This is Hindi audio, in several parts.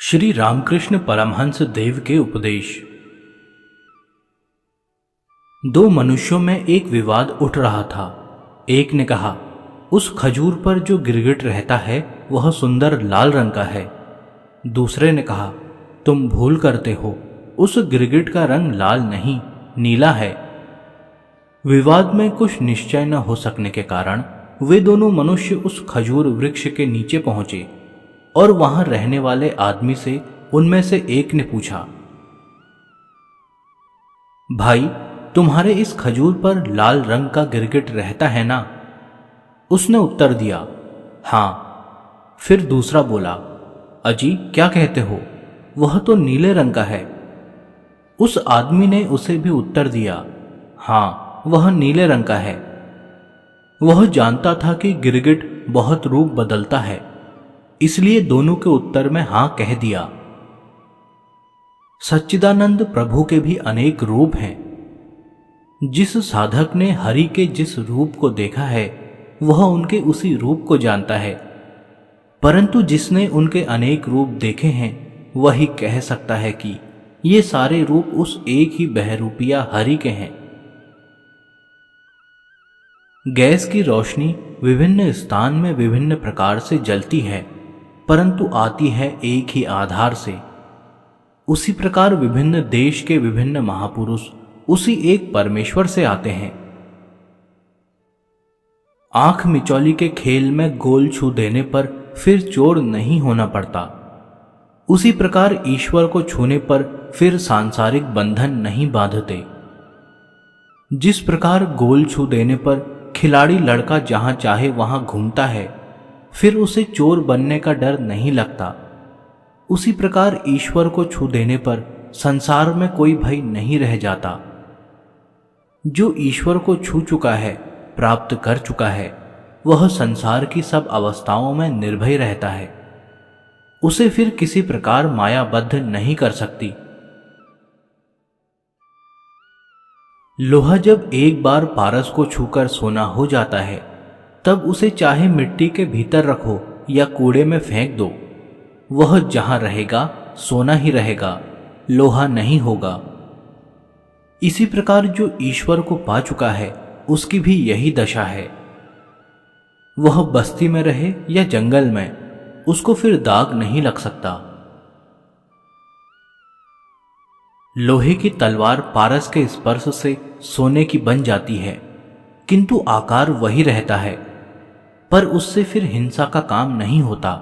श्री रामकृष्ण परमहंस देव के उपदेश। दो मनुष्यों में एक विवाद उठ रहा था। एक ने कहा, उस खजूर पर जो गिरगिट रहता है वह सुंदर लाल रंग का है। दूसरे ने कहा, तुम भूल करते हो, उस गिरगिट का रंग लाल नहीं, नीला है। विवाद में कुछ निश्चय न हो सकने के कारण वे दोनों मनुष्य उस खजूर वृक्ष के नीचे पहुंचे और वहां रहने वाले आदमी से उनमें से एक ने पूछा, भाई, तुम्हारे इस खजूर पर लाल रंग का गिरगिट रहता है ना? उसने उत्तर दिया, हाँ। फिर दूसरा बोला, अजी, क्या कहते हो, वह तो नीले रंग का है। उस आदमी ने उसे भी उत्तर दिया, हाँ, वह नीले रंग का है। वह जानता था कि गिरगिट बहुत रूप बदलता है, इसलिए दोनों के उत्तर में हां कह दिया। सच्चिदानंद प्रभु के भी अनेक रूप हैं। जिस साधक ने हरि के जिस रूप को देखा है वह उनके उसी रूप को जानता है, परंतु जिसने उनके अनेक रूप देखे हैं वही कह सकता है कि ये सारे रूप उस एक ही बहरूपिया हरि के हैं। गैस की रोशनी विभिन्न स्थान में विभिन्न प्रकार से जलती है, परंतु आती है एक ही आधार से। उसी प्रकार विभिन्न देश के विभिन्न महापुरुष उसी एक परमेश्वर से आते हैं। आंख मिचौली के खेल में गोल छू देने पर फिर चोर नहीं होना पड़ता, उसी प्रकार ईश्वर को छूने पर फिर सांसारिक बंधन नहीं बांधते। जिस प्रकार गोल छू देने पर खिलाड़ी लड़का जहां चाहे वहां घूमता है, फिर उसे चोर बनने का डर नहीं लगता, उसी प्रकार ईश्वर को छू देने पर संसार में कोई भय नहीं रह जाता। जो ईश्वर को छू चुका है, प्राप्त कर चुका है, वह संसार की सब अवस्थाओं में निर्भय रहता है। उसे फिर किसी प्रकार मायाबद्ध नहीं कर सकती। लोहा जब एक बार पारस को छूकर सोना हो जाता है, तब उसे चाहे मिट्टी के भीतर रखो या कूड़े में फेंक दो, वह जहां रहेगा सोना ही रहेगा, लोहा नहीं होगा। इसी प्रकार जो ईश्वर को पा चुका है उसकी भी यही दशा है। वह बस्ती में रहे या जंगल में, उसको फिर दाग नहीं लग सकता। लोहे की तलवार पारस के स्पर्श से सोने की बन जाती है, किंतु आकार वही रहता है, पर उससे फिर हिंसा का काम नहीं होता।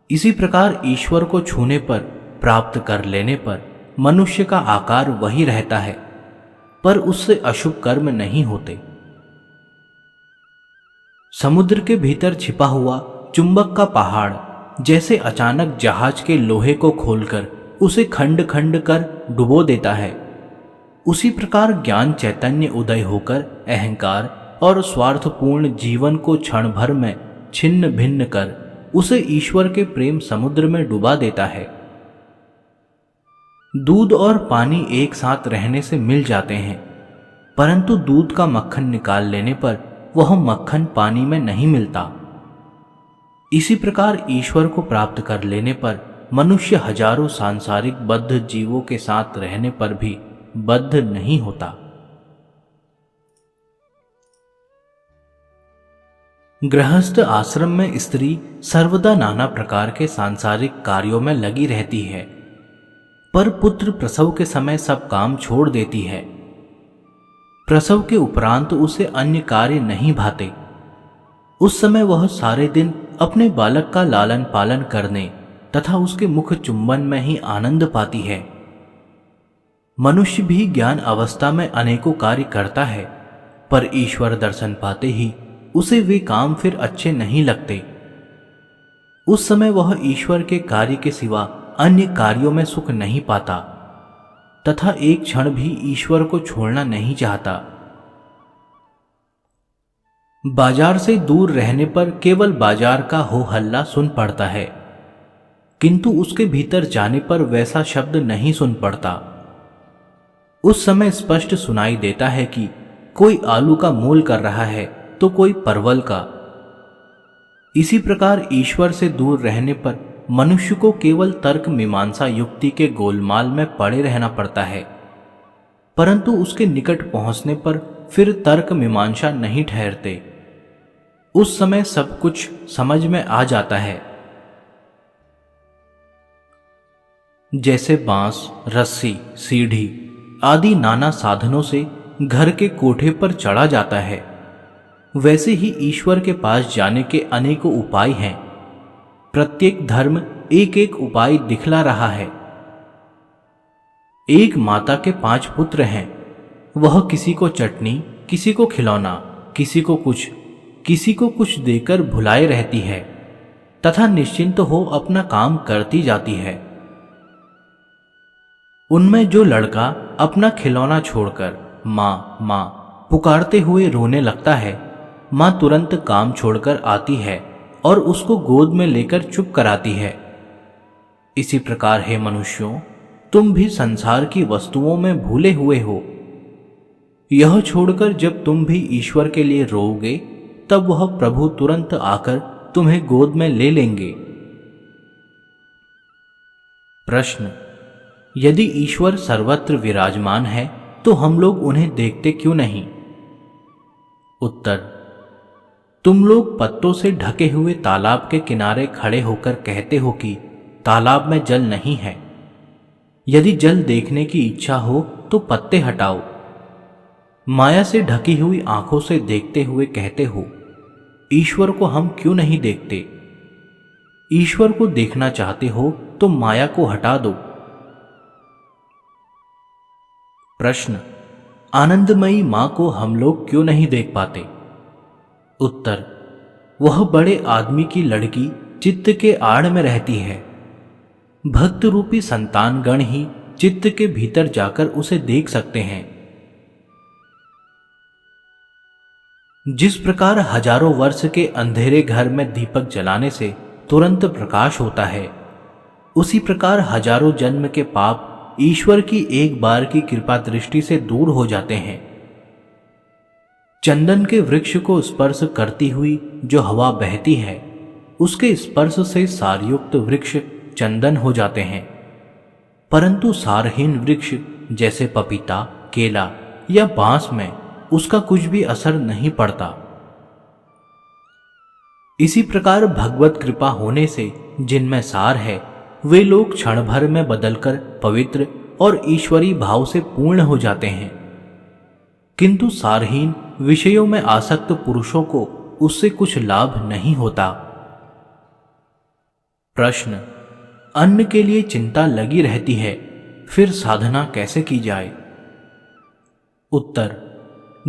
इसी प्रकार ईश्वर को छूने पर, प्राप्त कर लेने पर मनुष्य का आकार वही रहता है, पर उससे अशुभ कर्म नहीं होते। समुद्र के भीतर छिपा हुआ चुंबक का पहाड़ जैसे अचानक जहाज के लोहे को खोलकर उसे खंड खंड कर डुबो देता है, उसी प्रकार ज्ञान चैतन्य उदय होकर अहंकार और स्वार्थपूर्ण जीवन को क्षण भर में छिन्न भिन्न कर उसे ईश्वर के प्रेम समुद्र में डुबा देता है। दूध और पानी एक साथ रहने से मिल जाते हैं, परंतु दूध का मक्खन निकाल लेने पर वह मक्खन पानी में नहीं मिलता। इसी प्रकार ईश्वर को प्राप्त कर लेने पर मनुष्य हजारों सांसारिक बद्ध जीवों के साथ रहने पर भी बद्ध नहीं होता। गृहस्थ आश्रम में स्त्री सर्वदा नाना प्रकार के सांसारिक कार्यों में लगी रहती है, पर पुत्र प्रसव के समय सब काम छोड़ देती है। प्रसव के उपरांत उसे अन्य कार्य नहीं भाते। उस समय वह सारे दिन अपने बालक का लालन पालन करने तथा उसके मुख चुंबन में ही आनंद पाती है। मनुष्य भी ज्ञान अवस्था में अनेकों कार्य करता है, पर ईश्वर दर्शन पाते ही उसे वे काम फिर अच्छे नहीं लगते। उस समय वह ईश्वर के कार्य के सिवा अन्य कार्यों में सुख नहीं पाता तथा एक क्षण भी ईश्वर को छोड़ना नहीं चाहता। बाजार से दूर रहने पर केवल बाजार का हो हल्ला सुन पड़ता है, किंतु उसके भीतर जाने पर वैसा शब्द नहीं सुन पड़ता। उस समय स्पष्ट सुनाई देता है कि कोई आलू का मोल कर रहा है तो कोई परवल का। इसी प्रकार ईश्वर से दूर रहने पर मनुष्य को केवल तर्क मीमांसा युक्ति के गोलमाल में पड़े रहना पड़ता है, परंतु उसके निकट पहुंचने पर फिर तर्क मीमांसा नहीं ठहरते। उस समय सब कुछ समझ में आ जाता है। जैसे बांस, रस्सी, सीढ़ी आदि नाना साधनों से घर के कोठे पर चढ़ा जाता है, वैसे ही ईश्वर के पास जाने के अनेकों उपाय हैं। प्रत्येक धर्म एक एक उपाय दिखला रहा है। एक माता के 5 पुत्र हैं। वह किसी को चटनी, किसी को खिलौना, किसी को कुछ देकर भुलाए रहती है तथा निश्चिंत हो अपना काम करती जाती है। उनमें जो लड़का अपना खिलौना छोड़कर माँ माँ पुकारते हुए रोने लगता है, माँ तुरंत काम छोड़कर आती है और उसको गोद में लेकर चुप कराती है। इसी प्रकार हे मनुष्यों, तुम भी संसार की वस्तुओं में भूले हुए हो। यह छोड़कर जब तुम भी ईश्वर के लिए रोओगे, तब वह प्रभु तुरंत आकर तुम्हें गोद में ले लेंगे। प्रश्न: यदि ईश्वर सर्वत्र विराजमान है तो हम लोग उन्हें देखते क्यों नहीं? उत्तर: तुम लोग पत्तों से ढके हुए तालाब के किनारे खड़े होकर कहते हो कि तालाब में जल नहीं है। यदि जल देखने की इच्छा हो तो पत्ते हटाओ। माया से ढकी हुई आंखों से देखते हुए कहते हो, ईश्वर को हम क्यों नहीं देखते? ईश्वर को देखना चाहते हो तो माया को हटा दो। प्रश्न: आनंदमयी मां को हम लोग क्यों नहीं देख पाते? उत्तर: वह बड़े आदमी की लड़की चित्त के आड़ में रहती है। भक्त रूपी संतानगण ही चित्त के भीतर जाकर उसे देख सकते हैं। जिस प्रकार हजारों वर्ष के अंधेरे घर में दीपक जलाने से तुरंत प्रकाश होता है, उसी प्रकार हजारों जन्म के पाप ईश्वर की एक बार की कृपा दृष्टि से दूर हो जाते हैं। चंदन के वृक्ष को स्पर्श करती हुई जो हवा बहती है, उसके स्पर्श से सारयुक्त वृक्ष चंदन हो जाते हैं, परंतु सारहीन वृक्ष जैसे पपीता, केला या बांस में उसका कुछ भी असर नहीं पड़ता। इसी प्रकार भगवत कृपा होने से जिनमें सार है, वे लोग क्षण भर में बदलकर पवित्र और ईश्वरी भाव से पूर्ण हो जाते हैं, किंतु सारहीन विषयों में आसक्त पुरुषों को उससे कुछ लाभ नहीं होता। प्रश्न: अन्न के लिए चिंता लगी रहती है, फिर साधना कैसे की जाए? उत्तर: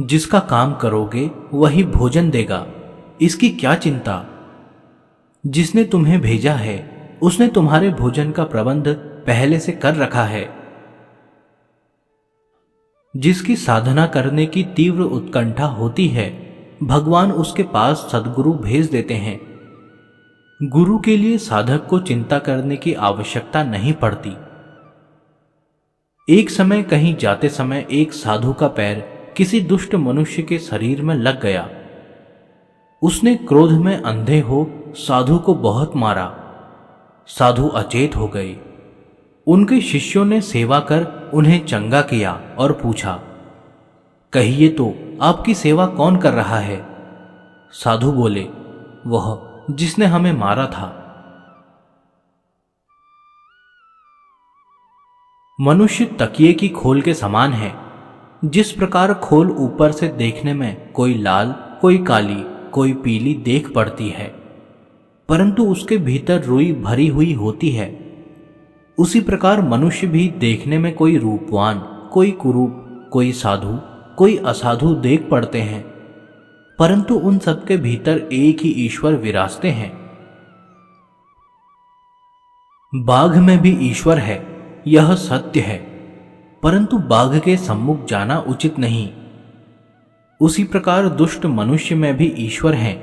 जिसका काम करोगे वही भोजन देगा, इसकी क्या चिंता? जिसने तुम्हें भेजा है उसने तुम्हारे भोजन का प्रबंध पहले से कर रखा है। जिसकी साधना करने की तीव्र उत्कंठा होती है, भगवान उसके पास सद्गुरु भेज देते हैं। गुरु के लिए साधक को चिंता करने की आवश्यकता नहीं पड़ती। एक समय कहीं जाते समय एक साधु का पैर किसी दुष्ट मनुष्य के शरीर में लग गया। उसने क्रोध में अंधे हो साधु को बहुत मारा। साधु अचेत हो गए। उनके शिष्यों ने सेवा कर उन्हें चंगा किया और पूछा, कहिए तो आपकी सेवा कौन कर रहा है? साधु बोले, वह जिसने हमें मारा था। मनुष्य तकिए की खोल के समान है। जिस प्रकार खोल ऊपर से देखने में कोई लाल, कोई काली, कोई पीली देख पड़ती है, परंतु उसके भीतर रुई भरी हुई होती है, उसी प्रकार मनुष्य भी देखने में कोई रूपवान, कोई कुरूप, कोई साधु, कोई असाधु देख पड़ते हैं, परंतु उन सबके भीतर एक ही ईश्वर विराजते हैं। बाघ में भी ईश्वर है, यह सत्य है, परंतु बाघ के सम्मुख जाना उचित नहीं। उसी प्रकार दुष्ट मनुष्य में भी ईश्वर हैं,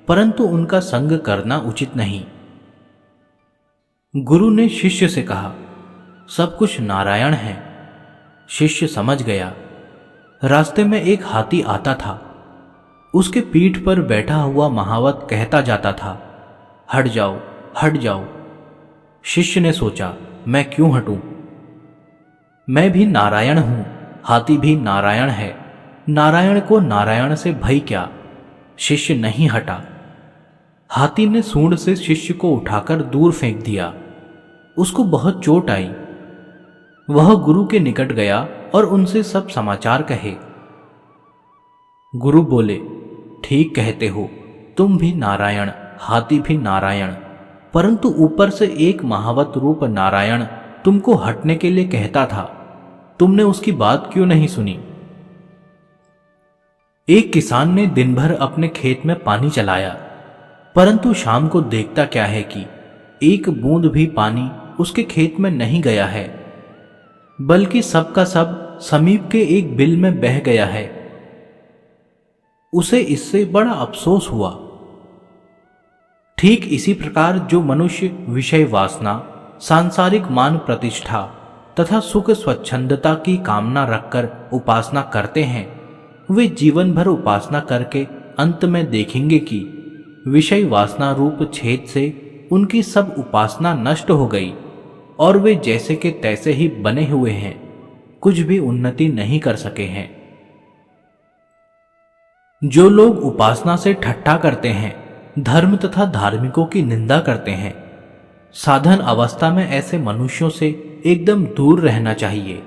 परंतु उनका संग करना उचित नहीं। गुरु ने शिष्य से कहा, सब कुछ नारायण है। शिष्य समझ गया। रास्ते में एक हाथी आता था। उसके पीठ पर बैठा हुआ महावत कहता जाता था, हट जाओ, हट जाओ। शिष्य ने सोचा, मैं क्यों हटूं? मैं भी नारायण हूं, हाथी भी नारायण है, नारायण को नारायण से भय क्या? शिष्य नहीं हटा। हाथी ने सूंड से शिष्य को उठाकर दूर फेंक दिया। उसको बहुत चोट आई। वह गुरु के निकट गया और उनसे सब समाचार कहे। गुरु बोले, ठीक कहते हो, तुम भी नारायण, हाथी भी नारायण, परंतु ऊपर से एक महावत रूप नारायण तुमको हटने के लिए कहता था, तुमने उसकी बात क्यों नहीं सुनी? एक किसान ने दिन भर अपने खेत में पानी चलाया, परंतु शाम को देखता क्या है कि एक बूंद भी पानी उसके खेत में नहीं गया है, बल्कि सब का सब समीप के एक बिल में बह गया है। उसे इससे बड़ा अफसोस हुआ। ठीक इसी प्रकार जो मनुष्य विषय वासना, सांसारिक मान प्रतिष्ठा तथा सुख स्वच्छंदता की कामना रखकर उपासना करते हैं, वे जीवन भर उपासना करके अंत में देखेंगे कि विषय वासना रूप छेद से उनकी सब उपासना नष्ट हो गई और वे जैसे के तैसे ही बने हुए हैं, कुछ भी उन्नति नहीं कर सके हैं। जो लोग उपासना से ठट्ठा करते हैं, धर्म तथा धार्मिकों की निंदा करते हैं, साधन अवस्था में ऐसे मनुष्यों से एकदम दूर रहना चाहिए।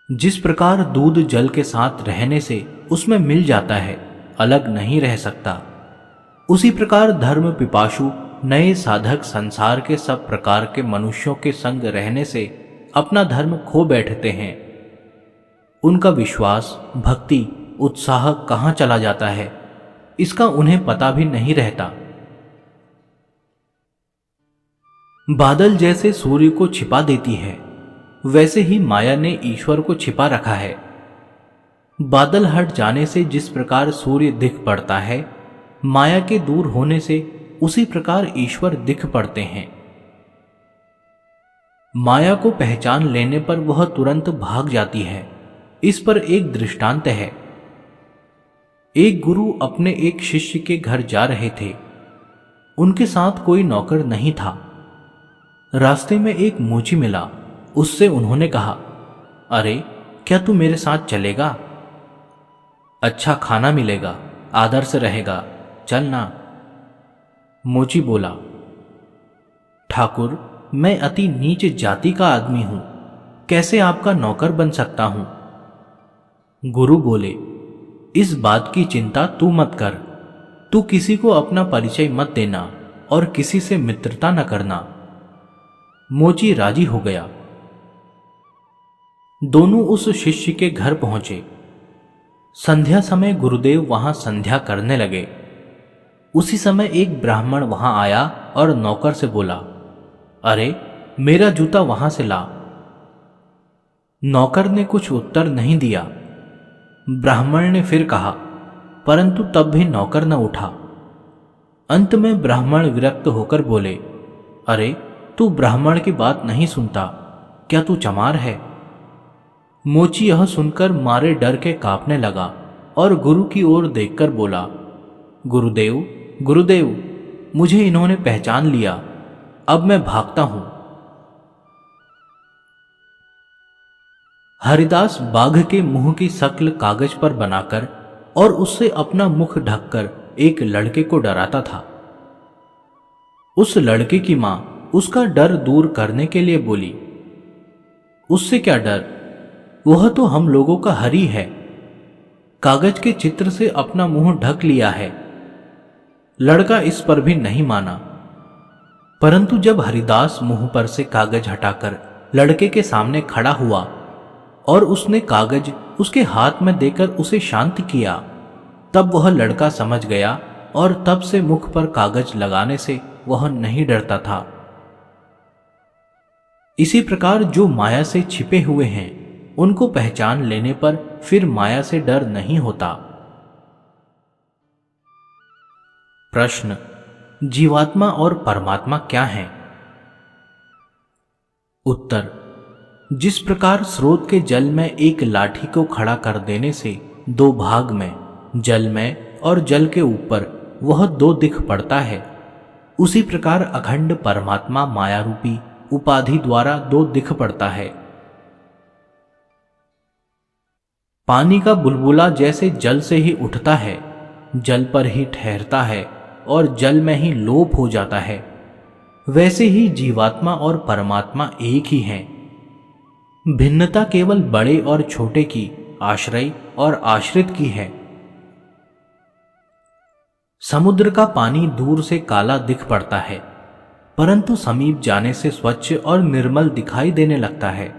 जिस प्रकार दूध जल के साथ रहने से उसमें मिल जाता है, अलग नहीं रह सकता, उसी प्रकार धर्म पिपासु नए साधक संसार के सब प्रकार के मनुष्यों के संग रहने से अपना धर्म खो बैठते हैं। उनका विश्वास, भक्ति, उत्साह कहाँ चला जाता है, इसका उन्हें पता भी नहीं रहता। बादल जैसे सूर्य को छिपा देती है, वैसे ही माया ने ईश्वर को छिपा रखा है। बादल हट जाने से जिस प्रकार सूर्य दिख पड़ता है, माया के दूर होने से उसी प्रकार ईश्वर दिख पड़ते हैं। माया को पहचान लेने पर वह तुरंत भाग जाती है। इस पर एक दृष्टांत है। एक गुरु अपने एक शिष्य के घर जा रहे थे। उनके साथ कोई नौकर नहीं था। रास्ते में एक मोची मिला। उससे उन्होंने कहा, अरे क्या तू मेरे साथ चलेगा? अच्छा खाना मिलेगा, आदर से रहेगा, चलना। मोची बोला, ठाकुर, मैं अति नीच जाति का आदमी हूं, कैसे आपका नौकर बन सकता हूं? गुरु बोले, इस बात की चिंता तू मत कर। तू किसी को अपना परिचय मत देना और किसी से मित्रता न करना। मोची राजी हो गया। दोनों उस शिष्य के घर पहुंचे। संध्या समय गुरुदेव वहां संध्या करने लगे। उसी समय एक ब्राह्मण वहां आया और नौकर से बोला, अरे मेरा जूता वहां से ला। नौकर ने कुछ उत्तर नहीं दिया। ब्राह्मण ने फिर कहा, परंतु तब भी नौकर न उठा। अंत में ब्राह्मण विरक्त होकर बोले, अरे तू ब्राह्मण की बात नहीं सुनता, क्या तू चमार है? मोची यह सुनकर मारे डर के कांपने लगा और गुरु की ओर देखकर बोला, गुरुदेव गुरुदेव, मुझे इन्होंने पहचान लिया, अब मैं भागता हूं। हरिदास बाघ के मुंह की शक्ल कागज पर बनाकर और उससे अपना मुख ढककर एक लड़के को डराता था। उस लड़के की मां उसका डर दूर करने के लिए बोली, उससे क्या डर, वह तो हम लोगों का हरि है। कागज के चित्र से अपना मुंह ढक लिया है। लड़का इस पर भी नहीं माना, परंतु जब हरिदास मुंह पर से कागज हटाकर लड़के के सामने खड़ा हुआ और उसने कागज उसके हाथ में देकर उसे शांत किया, तब वह लड़का समझ गया और तब से मुख पर कागज लगाने से वह नहीं डरता था। इसी प्रकार जो माया से छिपे हुए हैं, उनको पहचान लेने पर फिर माया से डर नहीं होता। प्रश्न, जीवात्मा और परमात्मा क्या हैं? उत्तर, जिस प्रकार स्रोत के जल में एक लाठी को खड़ा कर देने से दो भाग में, जल में और जल के ऊपर, वह दो दिख पड़ता है, उसी प्रकार अखंड परमात्मा माया रूपी उपाधि द्वारा दो दिख पड़ता है। पानी का बुलबुला जैसे जल से ही उठता है, जल पर ही ठहरता है और जल में ही लोप हो जाता है, वैसे ही जीवात्मा और परमात्मा एक ही हैं। भिन्नता केवल बड़े और छोटे की, आश्रय और आश्रित की है। समुद्र का पानी दूर से काला दिख पड़ता है, परंतु समीप जाने से स्वच्छ और निर्मल दिखाई देने लगता है।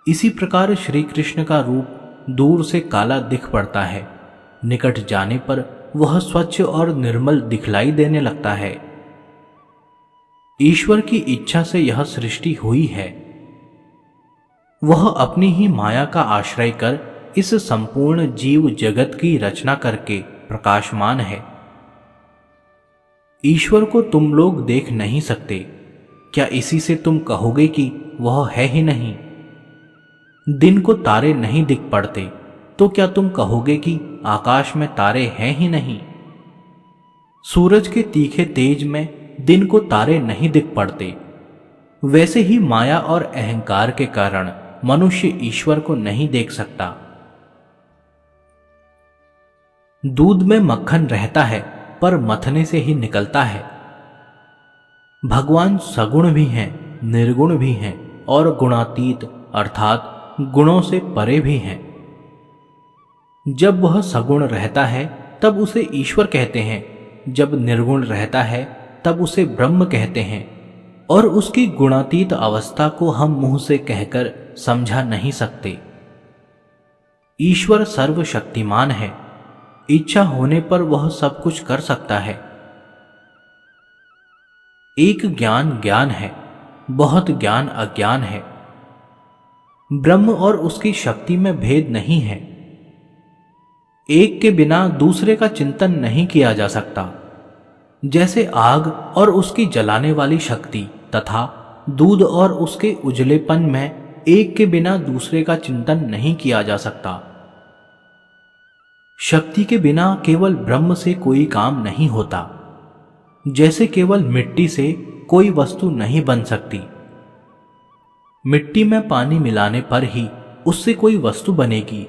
इसी प्रकार श्री कृष्ण का रूप दूर से काला दिख पड़ता है, निकट जाने पर वह स्वच्छ और निर्मल दिखलाई देने लगता है। ईश्वर की इच्छा से यह सृष्टि हुई है। वह अपनी ही माया का आश्रय कर इस संपूर्ण जीव जगत की रचना करके प्रकाशमान है। ईश्वर को तुम लोग देख नहीं सकते, क्या इसी से तुम कहोगे कि वह है ही नहीं? दिन को तारे नहीं दिख पड़ते, तो क्या तुम कहोगे कि आकाश में तारे हैं ही नहीं? सूरज के तीखे तेज में दिन को तारे नहीं दिख पड़ते, वैसे ही माया और अहंकार के कारण मनुष्य ईश्वर को नहीं देख सकता। दूध में मक्खन रहता है, पर मथने से ही निकलता है। भगवान सगुण भी हैं, निर्गुण भी हैं और गुणातीत अर्थात गुणों से परे भी हैं। जब वह सगुण रहता है तब उसे ईश्वर कहते हैं, जब निर्गुण रहता है तब उसे ब्रह्म कहते हैं, और उसकी गुणातीत अवस्था को हम मुंह से कहकर समझा नहीं सकते। ईश्वर सर्वशक्तिमान है, इच्छा होने पर वह सब कुछ कर सकता है। एक ज्ञान ज्ञान है, बहुत ज्ञान अज्ञान है। ब्रह्म और उसकी शक्ति में भेद नहीं है। एक के बिना दूसरे का चिंतन नहीं किया जा सकता। जैसे आग और उसकी जलाने वाली शक्ति तथा दूध और उसके उजलेपन में एक के बिना दूसरे का चिंतन नहीं किया जा सकता। शक्ति के बिना केवल ब्रह्म से कोई काम नहीं होता। जैसे केवल मिट्टी से कोई वस्तु नहीं बन सकती। मिट्टी में पानी मिलाने पर ही उससे कोई वस्तु बनेगी।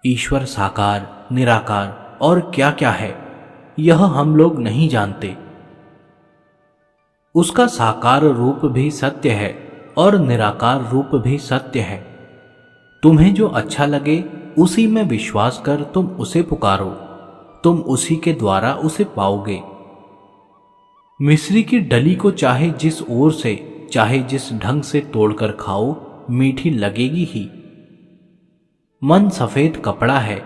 ईश्वर साकार, निराकार और क्या क्या है, यह हम लोग नहीं जानते। उसका साकार रूप भी सत्य है और निराकार रूप भी सत्य है। तुम्हें जो अच्छा लगे उसी में विश्वास कर तुम उसे पुकारो, तुम उसी के द्वारा उसे पाओगे। मिस्री की डली को चाहे जिस ओर से चाहे जिस ढंग से तोड़कर खाओ, मीठी लगेगी ही। मन सफेद कपड़ा है,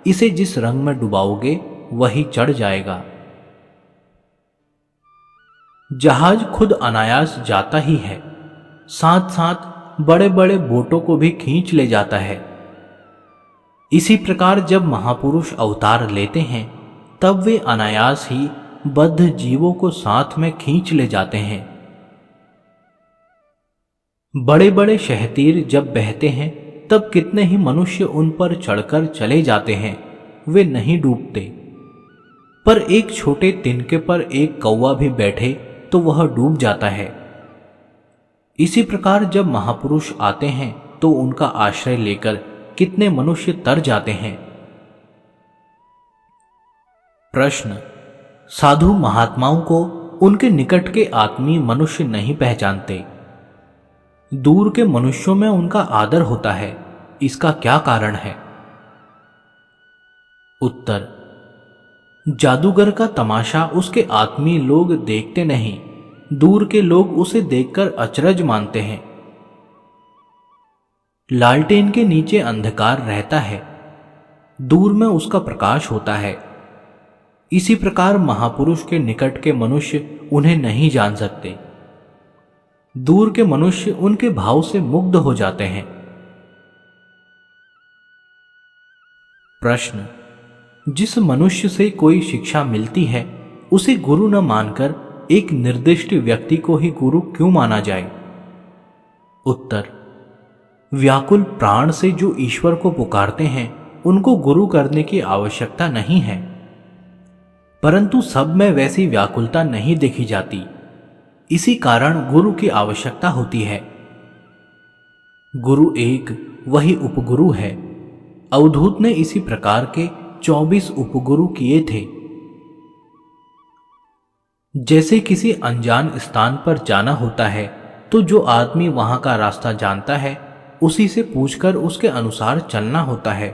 इसे जिस रंग में डुबाओगे वही चढ़ जाएगा। जहाज खुद अनायास जाता ही है, साथ साथ बड़े बड़े बोटों को भी खींच ले जाता है। इसी प्रकार जब महापुरुष अवतार लेते हैं तब वे अनायास ही बद्ध जीवों को साथ में खींच ले जाते हैं। बड़े बड़े शहतीर जब बहते हैं तब कितने ही मनुष्य उन पर चढ़कर चले जाते हैं, वे नहीं डूबते। पर एक छोटे तिनके पर एक कौवा भी बैठे तो वह डूब जाता है। इसी प्रकार जब महापुरुष आते हैं तो उनका आश्रय लेकर कितने मनुष्य तर जाते हैं। प्रश्न: साधु महात्माओं को उनके निकट के आत्मीय मनुष्य नहीं पहचानते, दूर के मनुष्यों में उनका आदर होता है, इसका क्या कारण है? उत्तर: जादूगर का तमाशा उसके आत्मीय लोग देखते नहीं, दूर के लोग उसे देखकर अचरज मानते हैं। लालटेन के नीचे अंधकार रहता है, दूर में उसका प्रकाश होता है। इसी प्रकार महापुरुष के निकट के मनुष्य उन्हें नहीं जान सकते, दूर के मनुष्य उनके भाव से मुग्ध हो जाते हैं। प्रश्न: जिस मनुष्य से कोई शिक्षा मिलती है उसे गुरु न मानकर एक निर्दिष्ट व्यक्ति को ही गुरु क्यों माना जाए? उत्तर: व्याकुल प्राण से जो ईश्वर को पुकारते हैं उनको गुरु करने की आवश्यकता नहीं है। परंतु सब में वैसी व्याकुलता नहीं देखी जाती। इसी कारण गुरु की आवश्यकता होती है। गुरु एक वही उपगुरु है। अवधूत ने इसी प्रकार के 24 उपगुरु किए थे। जैसे किसी अनजान स्थान पर जाना होता है तो जो आदमी वहां का रास्ता जानता है उसी से पूछकर उसके अनुसार चलना होता है।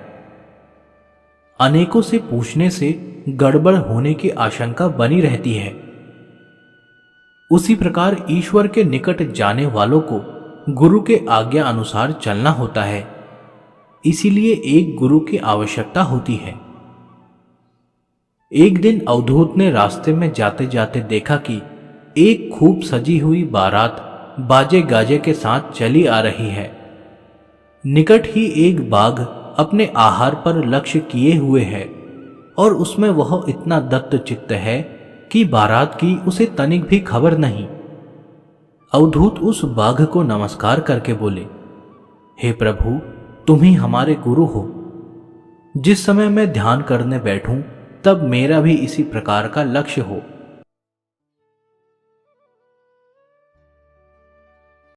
अनेकों से पूछने से गड़बड़ होने की आशंका बनी रहती है। उसी प्रकार ईश्वर के निकट जाने वालों को गुरु के आज्ञा अनुसार चलना होता है। इसीलिए एक गुरु की आवश्यकता होती है। एक दिन अवधूत ने रास्ते में जाते जाते देखा कि एक खूब सजी हुई बारात बाजे गाजे के साथ चली आ रही है। निकट ही एक बाघ अपने आहार पर लक्ष्य किए हुए है और उसमें वह इतना दत्त चित्त है कि बारात की उसे तनिक भी खबर नहीं। अवधूत उस बाघ को नमस्कार करके बोले, हे प्रभु, तुम ही हमारे गुरु हो। जिस समय मैं ध्यान करने बैठूं तब मेरा भी इसी प्रकार का लक्ष्य हो।